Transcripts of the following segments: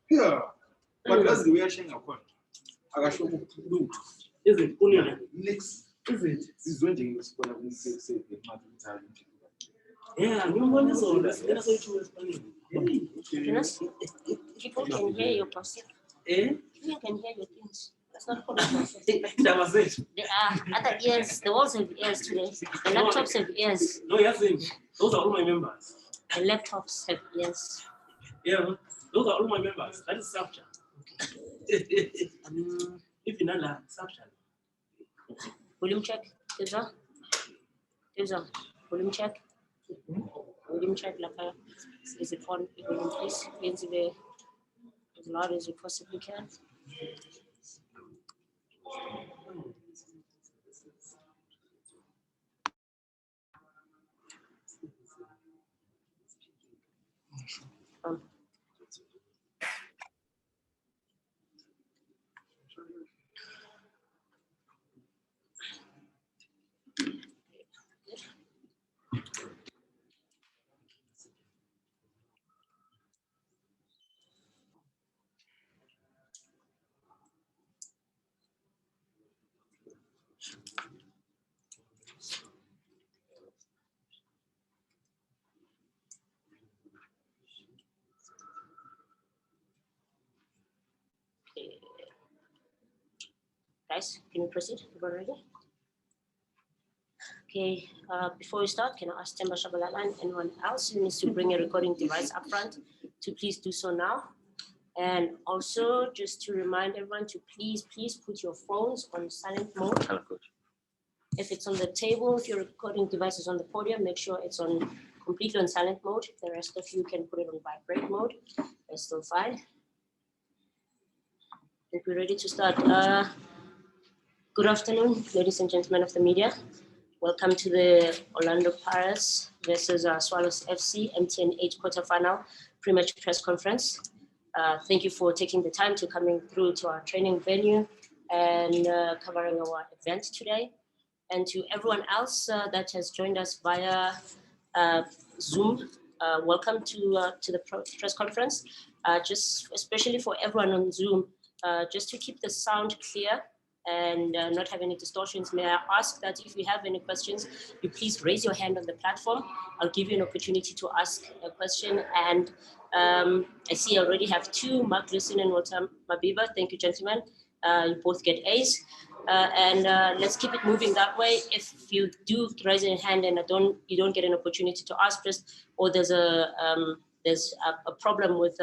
Yeah, but that's the way I shang upon. I got show loot. Is it only Next, is it? this is when you say the matter. Yeah, new one is all this. That's what you Jonas, people can hear your person. Eh? You can hear your things. That's not problem. That was it. There are other ears. The walls have ears today. The laptops have ears. No, yes, those are all my members. The laptops have ears. Yeah, those are all my members. That is structure. If you know that structure. Volume check. Tibza. Volume check. Volume check. Like, is it on? Volume, please. Please be as loud as you possibly can. Guys, can we proceed? Everyone ready? Okay, before we start, can I ask Temba Shabalala and anyone else who needs to bring a recording device up front to please do so now? And also just to remind everyone to please put your phones on silent mode. If it's on the table, if your recording device is on the podium, make sure it's on completely on silent mode. The rest of you can put it on vibrate mode. That's still fine. I think we're ready to start. Good afternoon, ladies and gentlemen of the media. Welcome to the Orlando Pirates versus Swallows FC MTN8 quarterfinal pre-match press conference. Thank you for taking the time to coming through to our training venue and covering our event today. And to everyone else that has joined us via Zoom, welcome to the press conference. Just especially for everyone on Zoom, just to keep the sound clear and not have any distortions, may I ask that if you have any questions, you please raise your hand on the platform. I'll give you an opportunity to ask a question. And I see I already have two, Mark Glisson and Walter Mabiba. Thank you, gentlemen. You both get A's. And let's keep it moving that way. If you do raise your hand and you don't get an opportunity to ask, or there's a problem with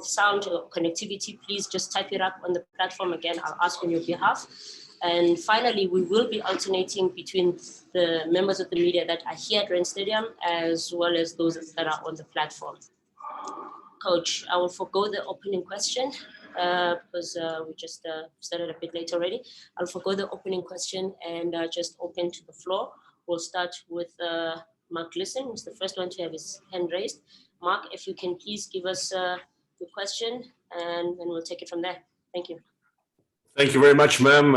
sound or connectivity, please just type it up on the platform. Again, I'll ask on your behalf. And finally, we will be alternating between the members of the media that are here at Rand Stadium as well as those that are on the platform. Coach, I will forgo the opening question because we just started a bit late already. I'll forgo the opening question and just open to the floor. We'll start with Mark Glisson, who's the first one to have his hand raised. Mark, if you can please give us the question and then we'll take it from there. Thank you. Thank you very much, ma'am.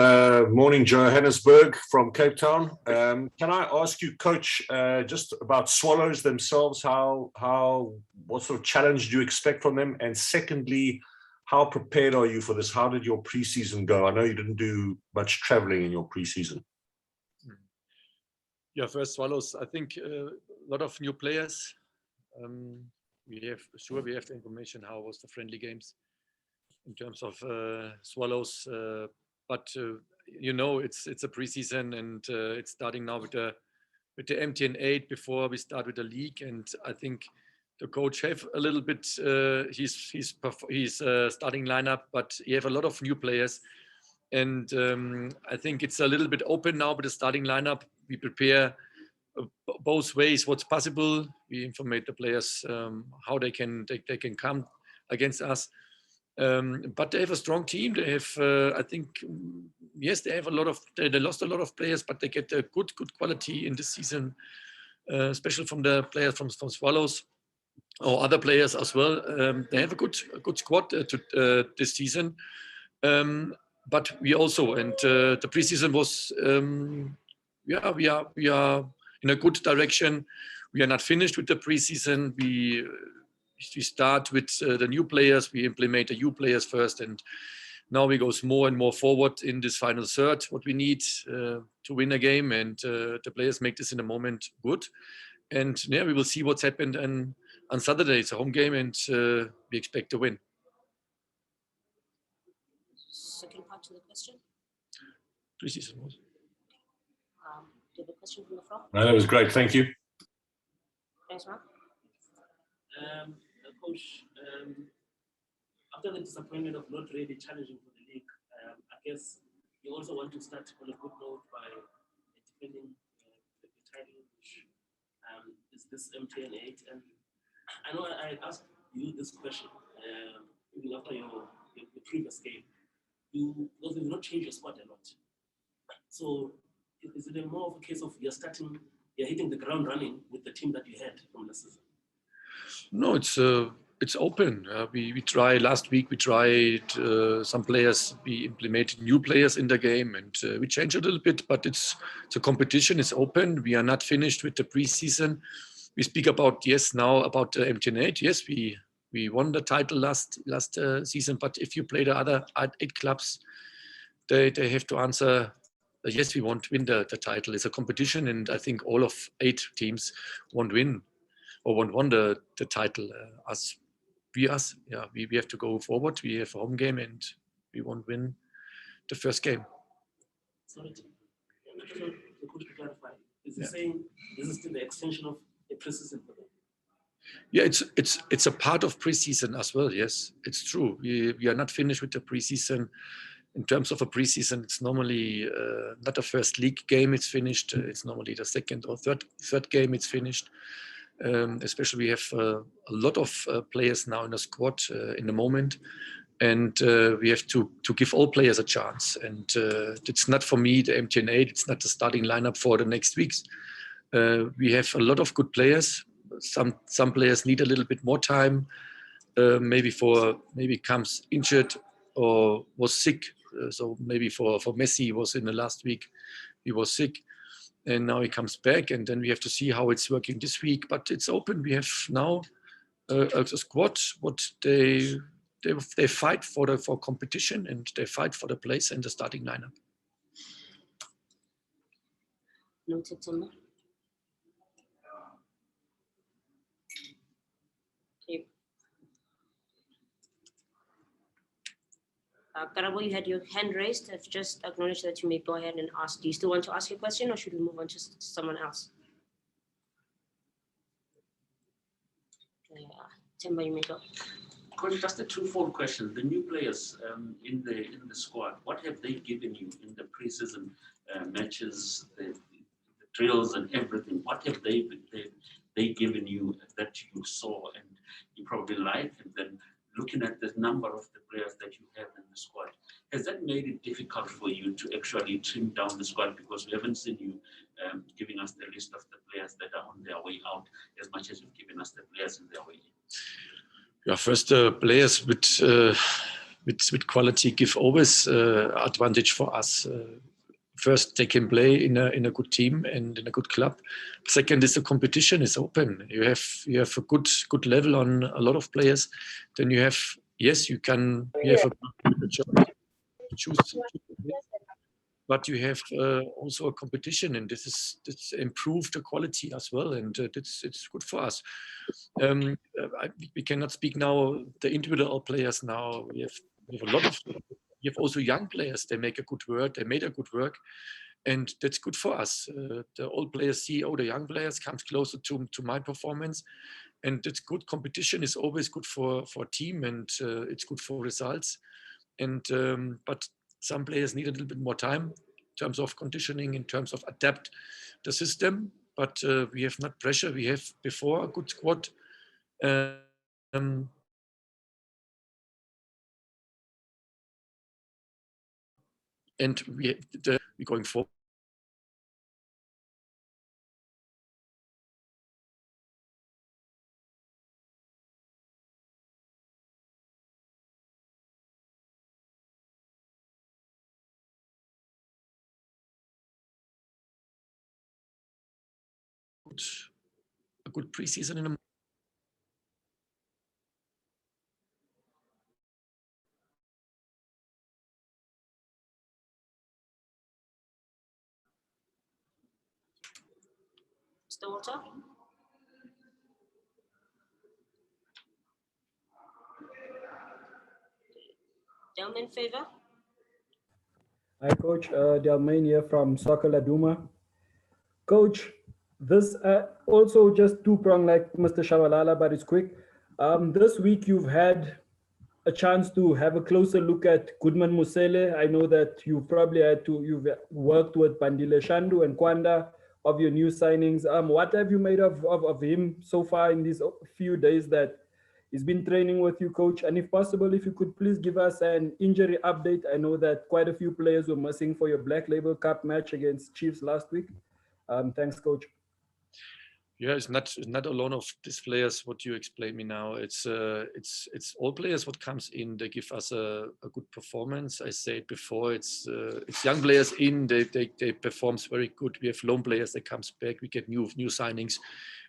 Morning, Johannesburg from Cape Town. Can I ask you, Coach, just about Swallows themselves? What sort of challenge do you expect from them? And secondly, how prepared are you for this? How did your preseason go? I know you didn't do much traveling in your preseason. Yeah, first Swallows, I think a lot of new players. We have the information how was the friendly games in terms of Swallows, but you know it's a preseason and it's starting now with the MTN8 before we start with the league, and I think the coach have a little bit his starting lineup, but he have a lot of new players, and I think it's a little bit open now with the starting lineup. We prepare both ways what's possible. We inform the players how they can come against us, but they have a strong team. They have I think yes, they have they lost a lot of players, but they get a good quality in this season, especially from the players from Swallows or other players as well. They have a good squad this season, but we also, and the preseason was we are in a good direction. We are not finished with the preseason. we start with the new players, we implement the new players first, and now we go more and more forward in this final third, what we need to win a game, and the players make this in a moment good. And yeah, we will see what's happened on Saturday. It's a home game, and we expect to win. Second part to the question. Preseason was. Do you have a question from the floor? No, that was great. Thank you. Thanks, Mark. Coach, after the disappointment of not really challenging for the league, I guess you also want to start on a good note by defending the title, which is this MTN 8. And I know I asked you this question even after your previous game. Because you not change your squad a lot. So is it more of a case of you're hitting the ground running with the team that you had from the season? No, it's open. We tried last week. We tried some players. We implemented new players in the game, and we changed a little bit. But it's a competition. It's open. We are not finished with the preseason. We speak about now about MTN 8. Yes, we won the title last season. But if you play the other 8 clubs, they have to answer. Yes, we want to win the title. It's a competition, and I think all of 8 teams won't win or won the title. We have to go forward. We have a home game, and we won't win the first game. Sorry, could you clarify? Is he saying this is still the extension of a preseason for them? Yeah, it's a part of preseason as well. Yes, it's true. We are not finished with the preseason. In terms of a preseason, it's normally not the first league game. It's finished. It's normally the second or third game. It's finished. Especially we have a lot of players now in the squad in the moment, and we have to give all players a chance. And it's not for me the MTN 8. It's not the starting lineup for the next weeks. We have a lot of good players. Some players need a little bit more time. Maybe comes injured or was sick. So maybe for Messi was in the last week, he was sick, and now he comes back, and then we have to see how it's working this week. But it's open. We have now a squad. What they fight for competition, and they fight for the place and the starting lineup. Noted, Timber. Okay. Karabo, you had your hand raised. I've just acknowledged that you may go ahead and ask. Do you still want to ask your question, or should we move on to someone else? Timber, you may go. Coach, just a twofold question. The new players in the squad, what have they given you in the preseason matches, the drills and everything? What have they given you that you saw and you probably like? And then looking at the number of the players that you have in the squad, has that made it difficult for you to actually trim down the squad, because we haven't seen you giving us the list of the players that are on their way out as much as you've given us the players in their way in? Yeah, first players with quality give always advantage for us. First, they can play in a good team and in a good club. Second is the competition is open. You have a good level on a lot of players. Then you have you have a choice to choose, but you have also a competition, and this improved the quality as well, and it's good for us. We cannot speak now the individual players now. We have a lot of. You have also young players. They make a good work. They made a good work, and that's good for us. The old players see, the young players comes closer to my performance, and it's good. Competition is always good for a team, and it's good for results. And but some players need a little bit more time in terms of conditioning, in terms of adapt the system. But we have not pressure. We have before a good squad. And we're going forward. A good preseason in a Mr. Walter? Delman in favor? Hi, Coach. Delmain here from Soccer Laduma. Coach, this also just two-prong like Mr. Shabalala, but it's quick. This week you've had a chance to have a closer look at Goodman Musele. I know that you've worked with Bandile Shandu and Kwanda of your new signings. What have you made of him so far in these few days that he's been training with you, Coach? And if possible, if you could please give us an injury update. I know that quite a few players were missing for your Black Label Cup match against Chiefs last week. Thanks, Coach. Yeah, it's not alone of these players. What you explained me now, it's all players. What comes in, they give us a good performance. I said before, it's young players in. They performs very good. We have loan players that comes back. We get new signings,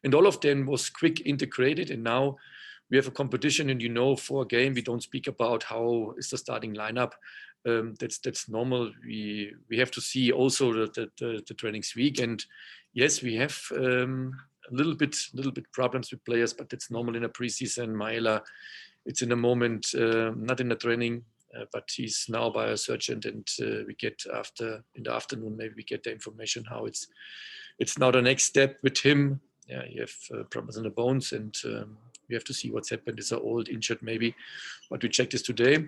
and all of them was quick integrated. And now we have a competition, and for a game we don't speak about how is the starting lineup. That's normal. We have to see also the trainings week, and yes, we have a little bit problems with players, but it's normal in a preseason. Maela, it's in a moment, not in the training, but he's now by a surgeon, and we get in the afternoon, maybe we get the information how it's now the next step with him. Yeah, you have problems in the bones, and we have to see what's happened. It's an old injured maybe, but we checked this today.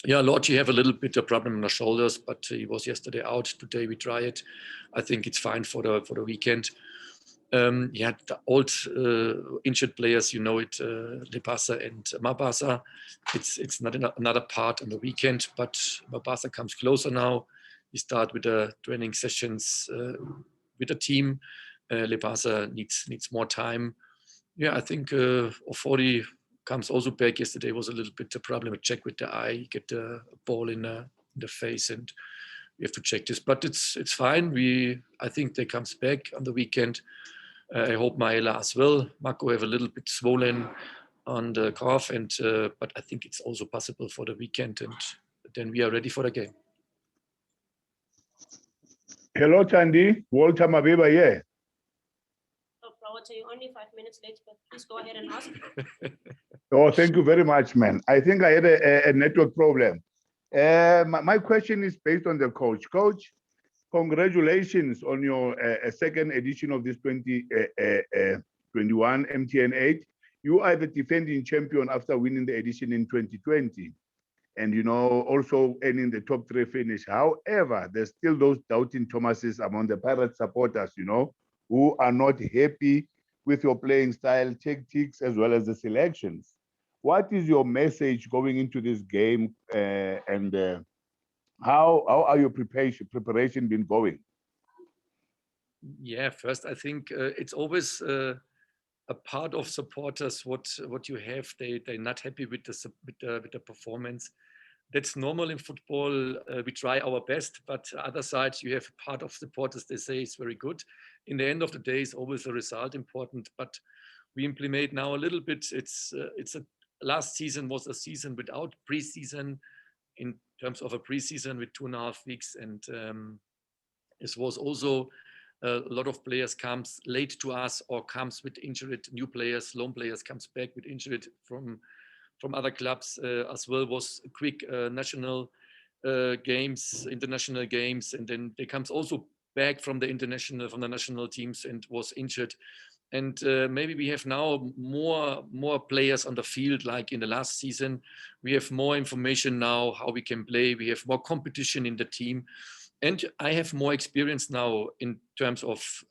Yeah, Lord, you have a little bit of problem in the shoulders, but he was yesterday out. Today we try it. I think it's fine for the weekend. The old injured players, it, Lepasa and Mabasa. It's not another part on the weekend, but Mabasa comes closer now. We start with the training sessions with the team. Lepasa needs more time. Yeah, I think Ofori comes also back. Yesterday was a little bit a problem. A check with the eye, you get the ball in the face, and we have to check this. But it's fine. I think they comes back on the weekend. I hope Maela as well. Marco have a little bit swollen on the calf, and but I think it's also possible for the weekend, and then we are ready for the game. Hello, Tandy. Walter Mabeba here. Walter, you're only 5 minutes late, but please go ahead and ask. Oh, thank you very much, man. I think I had a network problem. My question is based on the coach. Coach, congratulations on your second edition of this 2021 MTN 8. You are the defending champion after winning the edition in 2020. And, also earning the top 3 finish. However, there's still those doubting Thomases among the Pirate supporters, who are not happy with your playing style, tactics, as well as the selections. What is your message going into this game, and how are your preparation been going? Yeah, first I think it's always a part of supporters what you have. They're not happy with the performance. That's normal in football. We try our best, but other side you have part of supporters. They say it's very good. In the end of the day, it's always a result important. But we implement now a little bit. Last season was a season without preseason, in terms of a preseason with 2.5 weeks, and this was also a lot of players comes late to us or comes with injured new players, loan players comes back with injured from other clubs as well. Was quick national games, international games, and then they comes also back from the national teams and was injured. And maybe we have now more players on the field like in the last season. We have more information now how we can play. We have more competition in the team, and I have more experience now in terms of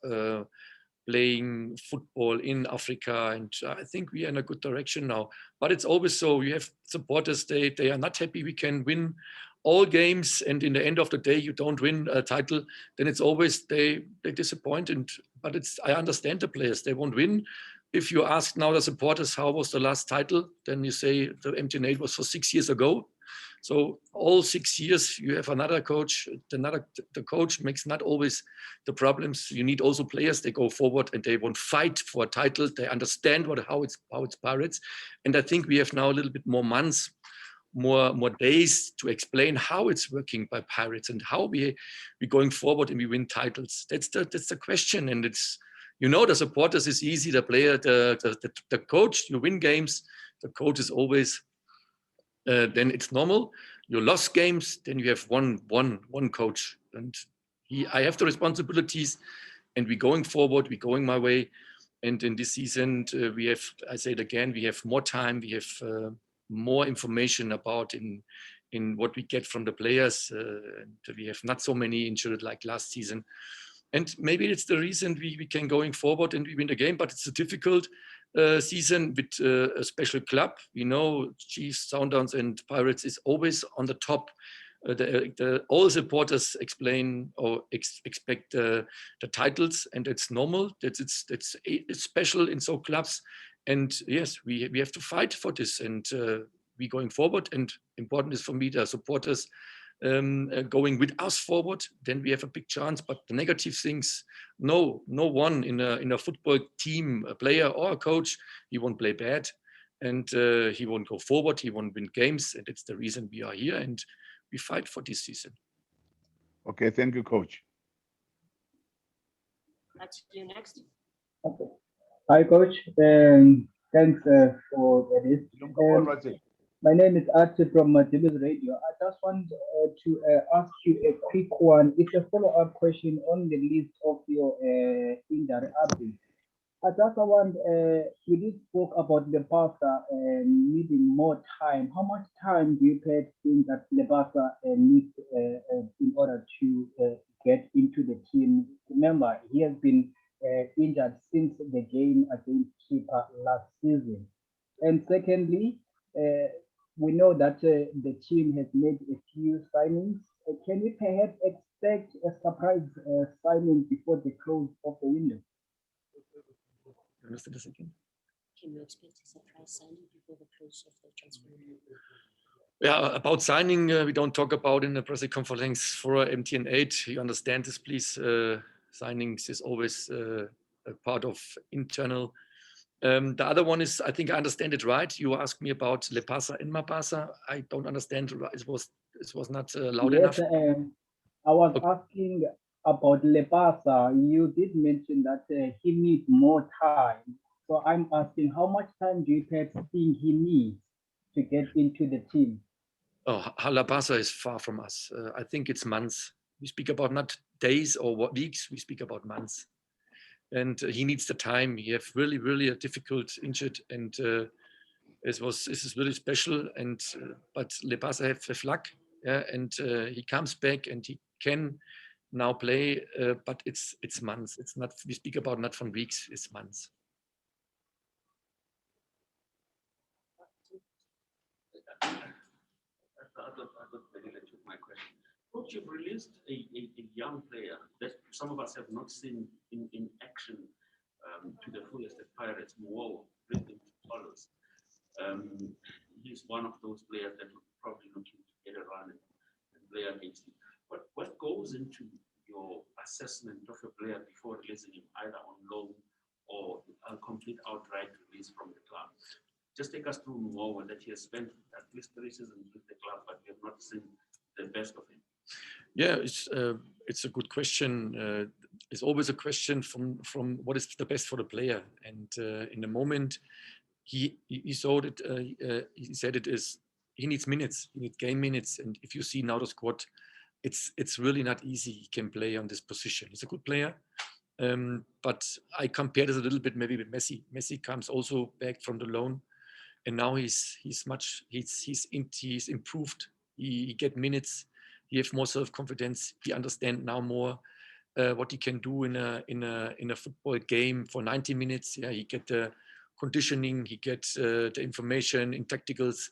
playing football in Africa, and I think we are in a good direction now. But it's always so, you have supporters, they are not happy we can win all games, and in the end of the day you don't win a title, then it's always they disappointed. But I understand the players, they won't win. If you ask now the supporters how was the last title, then you say the MTN8 was for 6 years ago. So all 6 years you have another coach. The coach makes not always the problems. You need also players. They go forward and they won't fight for a title. They understand how it's Pirates. And I think we have now a little bit more months, more days to explain how it's working by Pirates and how we're going forward and we win titles. That's the question. And You know, the supporters is easy. The player, the coach, you win games. The coach is always. Then it's normal. You lost games. Then you have one coach, and I have the responsibilities. And we're going forward. We're going my way. And in this season, we have. I say it again. We have more time. We have more information about in what we get from the players. And we have not so many injured like last season. And maybe it's the reason we can going forward and we win the game, but it's a difficult season with a special club. You know, Chiefs, Sundowns, and Pirates is always on the top. All supporters explain or expect the titles, and it's normal. It's special in so clubs, and yes, we have to fight for this, and we going forward. And important is for me the supporters going with us forward. Then we have a big chance. But the negative things, no one in a football team, a player or a coach, he won't play bad, and he won't go forward. He won't win games, and it's the reason we are here and we fight for this season. Okay, thank you, Coach. That's you next. Okay. Hi, Coach. Thanks for this. My name is Archie from Matibus Radio. I just want to ask you a quick one. It's a follow-up question on the list of your injury updates. I just want, you did spoke about Lepasa needing more time. How much time do you think that Lepasa needs in order to get into the team? Remember, he has been injured since the game against Chippa last season. And secondly, we know that the team has made a few signings. Can we perhaps expect a surprise signing before the close of the window? Understand this again? Can you expect a surprise signing before the close of the transfer window? Yeah, about signing, we don't talk about in the press conference for MTN8. You understand this, please. Signings is always a part of internal. The other one is, I think I understand it right. You asked me about Lepasa and Mapasa. I don't understand. It was not loud enough. I was asking about Lepasa. You did mention that he needs more time. So I'm asking, how much time do you think he needs to get into the team? Oh, Lepasa is far from us. I think it's months. We speak about not days or weeks. We speak about months. And he needs the time. He have really a difficult injured, and this is really special. And but Lepasa have luck, yeah. And he comes back and he can now play. But it's months. It's not. We speak about not from weeks. It's months. My question. Coach, you've released a young player that some of us have not seen in action to the fullest at Pirates. Whoa, brilliant follows. He's one of those players that would probably looking to get a run and play against him. What goes into your assessment of a player before releasing him either on loan or a complete outright release from the club? Just take us through more that he has spent at least 3 seasons with the club, but we have not seen the best of him. Yeah, it's a good question. It's always a question from what is the best for the player. And in the moment, he saw it. He said it is. He needs minutes. He needs game minutes. And if you see now the squad, it's really not easy. He can play on this position. He's a good player. But I compare this a little bit maybe with Messi. Messi comes also back from the loan, and now he's improved. He get minutes. He have more self-confidence. He understand now more what he can do in a football game for 90 minutes. Yeah, he get the conditioning. He gets the information in tacticals,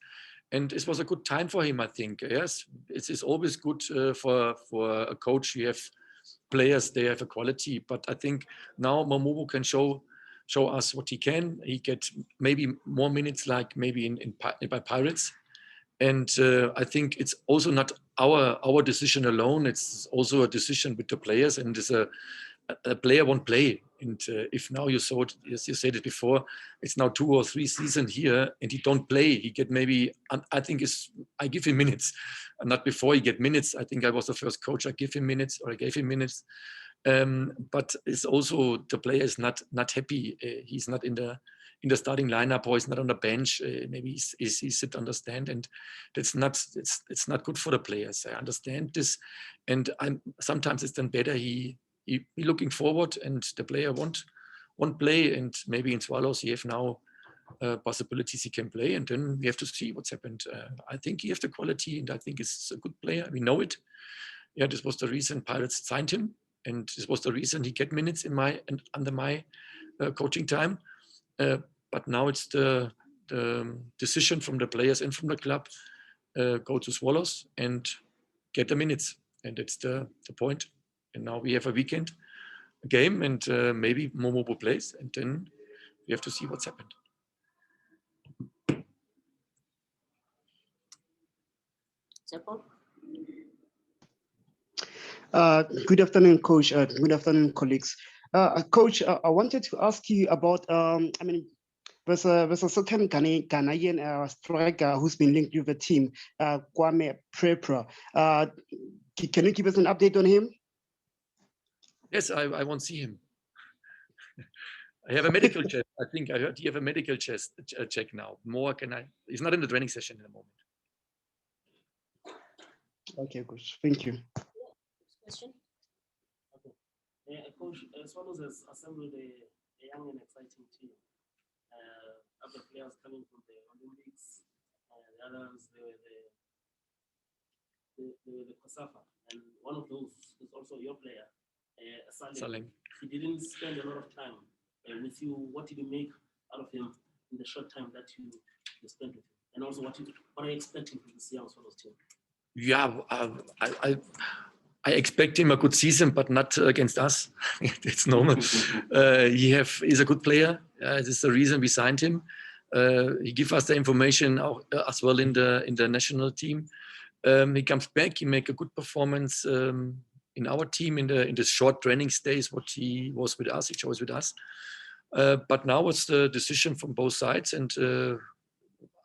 and it was a good time for him. I think. Yes, it's always good for a coach. You have players, they have a quality, but I think now Mamubu can show us what he can. He get maybe more minutes like maybe by Pirates. And I think it's also not our decision alone. It's also a decision with the players, and it's a player won't play. And if now you saw it, as you said it before, it's now 2 or 3 seasons here, and he don't play. He get maybe, I think I give him minutes, and not before he get minutes. I think I was the first coach. I gave him minutes. But it's also the player is not happy. He's not in the starting lineup, or he's not on the bench. Maybe he's sit on the stand, and it's not good for the players. I understand this, and sometimes it's then better he looking forward, and the player won't play, and maybe in Swallows he have now possibilities he can play, and then we have to see what's happened. I think he has the quality, and I think he's a good player. We know it. Yeah, this was the reason Pirates signed him, and this was the reason he get minutes under my coaching time. But now it's the decision from the players and from the club, go to Swallows and get the minutes, and that's the point. And now we have a weekend game, and maybe Momobo plays, and then we have to see what's happened. Good afternoon, Coach. Good afternoon, colleagues. Coach, I wanted to ask you about, there's a certain Ghanaian striker who's been linked with the team, Kwame Prepra. Can you give us an update on him? Yes, I won't see him. I have a medical check. I think I heard you have a medical check now. More can I? He's not in the training session in the moment. Okay, good. Thank you. Next question. Okay. Coach, Swallows has assembled a young and exciting team. Other players coming from the Olympics, the others they were the Kosafa, and one of those is also your player, Salem. He didn't spend a lot of time with you. What did you make out of him in the short time that you spent with him? And also, what are you expecting from this young Swallows team? Yeah, I expect him a good season, but not against us. It's normal. He's a good player. This is the reason we signed him. He gives us the information as well in the national team. He comes back. He make a good performance in our team in the short training days. What he was with us, he chose with us. But now it's the decision from both sides, and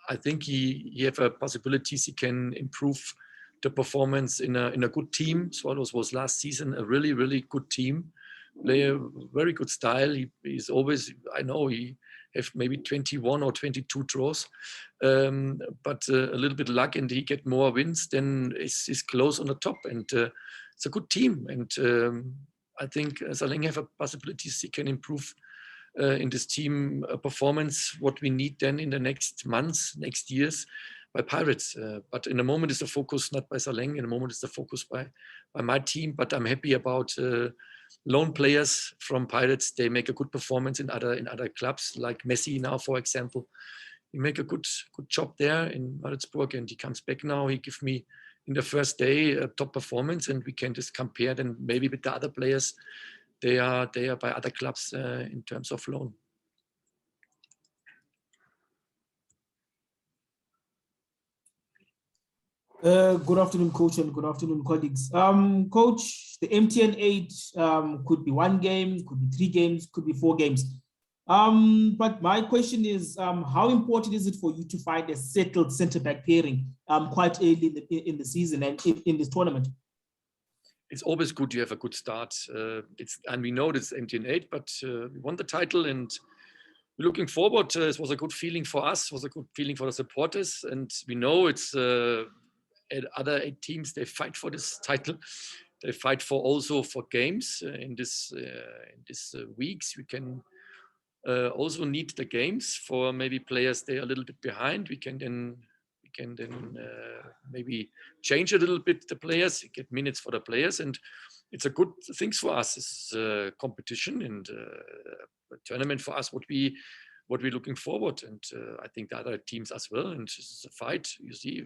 I think he have a possibilities he can improve the performance in a good team. Swallows was last season a really, really good team. Play a very good style. He's always, I know he have maybe 21 or 22 draws, but a little bit luck, and he get more wins than is close on the top. And it's a good team. And I think Saleng have a possibilities he can improve in this team performance, what we need then in the next months, next years, by Pirates. But in the moment it's the focus not by Saleng, in the moment it's the focus by my team. But I'm happy about loan players from Pirates. They make a good performance in other clubs, like Messi now, for example. He make a good job there in Maritzburg, and he comes back now. He give me in the first day a top performance, and we can just compare then maybe with the other players. They are by other clubs in terms of loan. Good afternoon, Coach, and good afternoon, colleagues. Coach, the MTN 8 could be 1 game, could be 3 games, could be 4 games. But my question is, how important is it for you to find a settled centre-back pairing quite early in the season and in this tournament? It's always good you have a good start. And we know it's MTN 8, but we won the title, and we're looking forward. It was a good feeling for us, it was a good feeling for the supporters, and we know it's other 8 teams, they fight for this title. They fight also for games in this weeks. We can also need the games for maybe players they are a little bit behind. We can then maybe change a little bit the players, get minutes for the players, and it's a good thing for us. It's a competition and a tournament for us. What we're looking forward, and I think the other teams as well. And this is a fight. You see,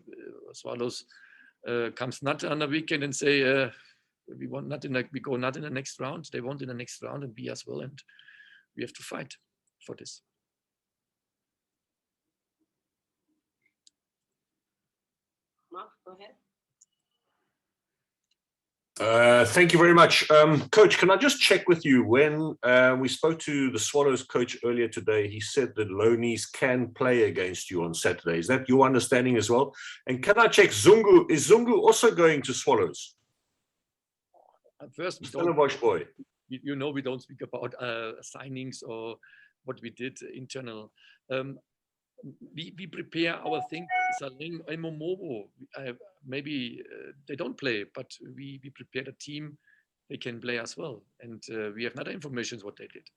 Swallows comes not on a weekend and say we go not in the next round. They want in the next round, and we as well, and we have to fight for this. Mark, go ahead. Thank you very much. Coach, can I just check with you? When we spoke to the Swallows coach earlier today, he said that loanies can play against you on Saturday. Is that your understanding as well? And can I check Zungu? Is Zungu also going to Swallows? First, we Stellenbosch boy. you know, we don't speak about signings or what we did internal. We prepare our things. Maybe they don't play, but we prepared a team they can play as well, and we have not information what they did.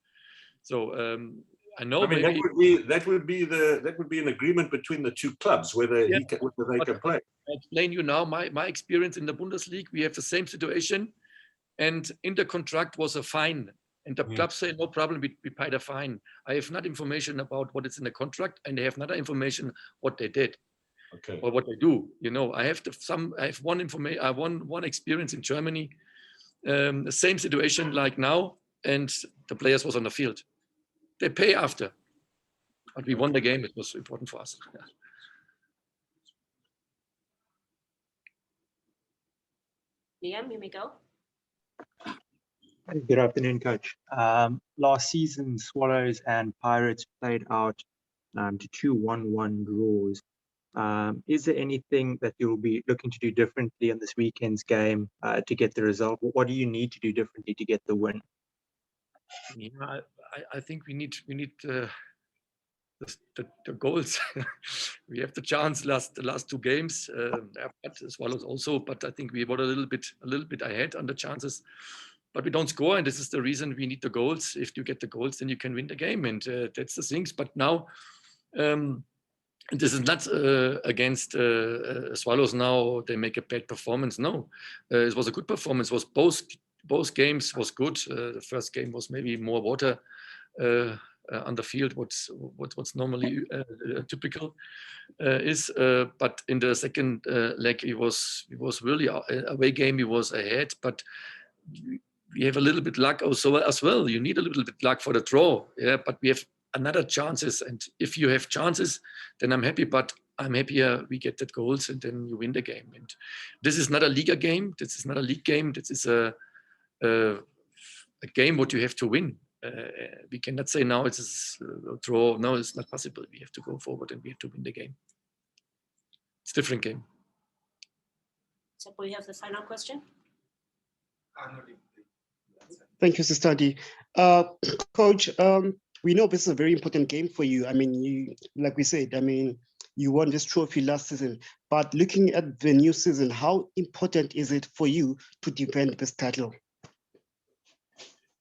So I know. I mean, maybe that would be an agreement between the two clubs whether yeah, whether they can play. I explain you now my experience in the Bundesliga. We have the same situation, and in the contract was a fine. And the club say, no problem, we paid a fine. I have not information about what is in the contract, and they have not information what they did, okay, or what they do. You know, I have one information. I one experience in Germany, the same situation like now, and the players was on the field. They pay after, but we won the game. It was important for us. Liam, you may go. Good afternoon, Coach. Last season, Swallows and Pirates played out to 2 1-1 draws. Is there anything that you'll be looking to do differently in this weekend's game to get the result? What do you need to do differently to get the win? Yeah, I think we need the goals. We have the chance the last two games, as well as also. But I think we were a little bit ahead on the chances, but we don't score, and this is the reason we need the goals. If you get the goals, then you can win the game, and that's the things. But now, this is not against Swallows. Now they make a bad performance. No, it was a good performance. It was both games was good. The first game was maybe more water on the field, what's normally typical is. But in the second leg, it was really away game. He was ahead, but we have a little bit luck also as well. You need a little bit luck for the draw, yeah. But we have another chances, and if you have chances, then I'm happy. But I'm happier we get that goals, and then you win the game. And this is not a Liga game. This is not a league game. This is a game what you have to win. We cannot say now it's a draw. No, it's not possible. We have to go forward and we have to win the game. It's a different game. So we have the final question. Thank you, Sister Adi. Coach, we know this is a very important game for you. I mean, you, like we said, I mean, you won this trophy last season, but looking at the new season, how important is it for you to defend this title?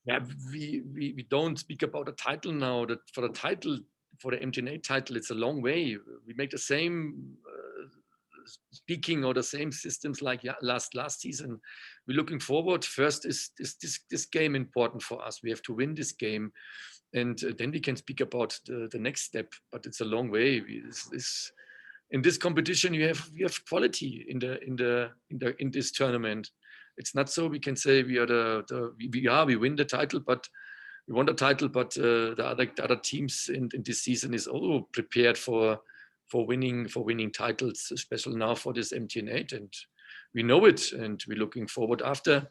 Yeah, we don't speak about a title now. That for the title, for the MTN8 title, it's a long way. We make the same speaking or the same systems like last season. We're looking forward. First is this game important for us. We have to win this game, and then we can speak about the next step. But it's a long way. In this competition, you have quality in this tournament. It's not so we can say we win the title, but we won the title, but the other teams in this season is also prepared for winning titles, especially now for this MTN8, and we know it, and we're looking forward after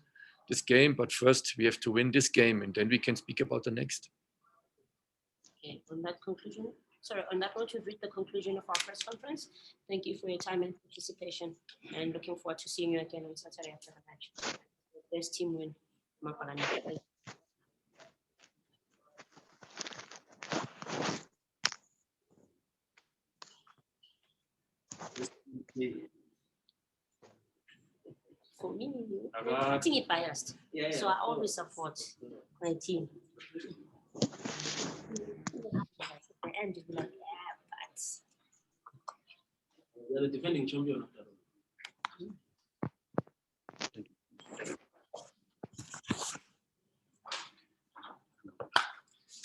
this game. But first, we have to win this game, and then we can speak about the next. Okay, on that note, we've reached the conclusion of our press conference. Thank you for your time and participation, and looking forward to seeing you again on Saturday after the match. The best team win. For me, I think it's biased. Yeah, so I always support my team. At the end, you'll be like, yeah, but You're the defending champion of that.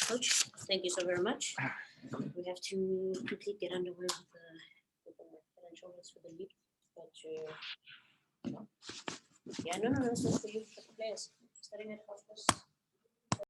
Coach, thank you so very much. We have to quickly get underway with the financial risk for the league. But yeah, no, it's not for you, for the players. Starting at 12:30.